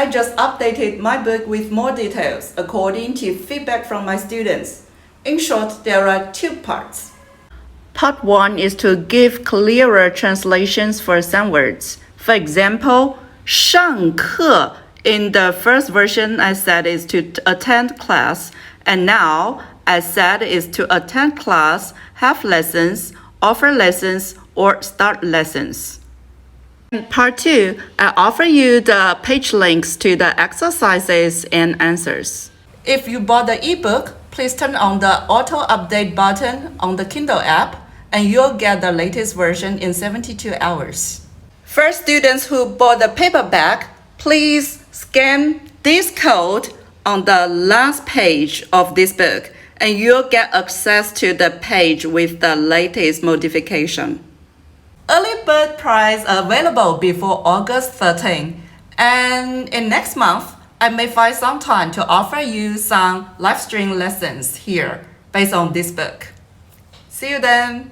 I just updated my book with more details according to feedback from my students. In short, there are 2 parts. Part 1 is to give clearer translations for some words. For example, 上课 in the first version I said is to attend class, and now I said is to attend class, have lessons, offer lessons, or start lessons. In part 2, I offer you the page links to the exercises and answers. If you bought the ebook, please turn on the auto update button on the Kindle app and you'll get the latest version in 72 hours. For students who bought the paperback, please scan this code on the last page of this book and you'll get access to the page with the latest modification. Early bird price available before August 13, and in next month, I may find some time to offer you some live stream lessons here based on this book. See you then!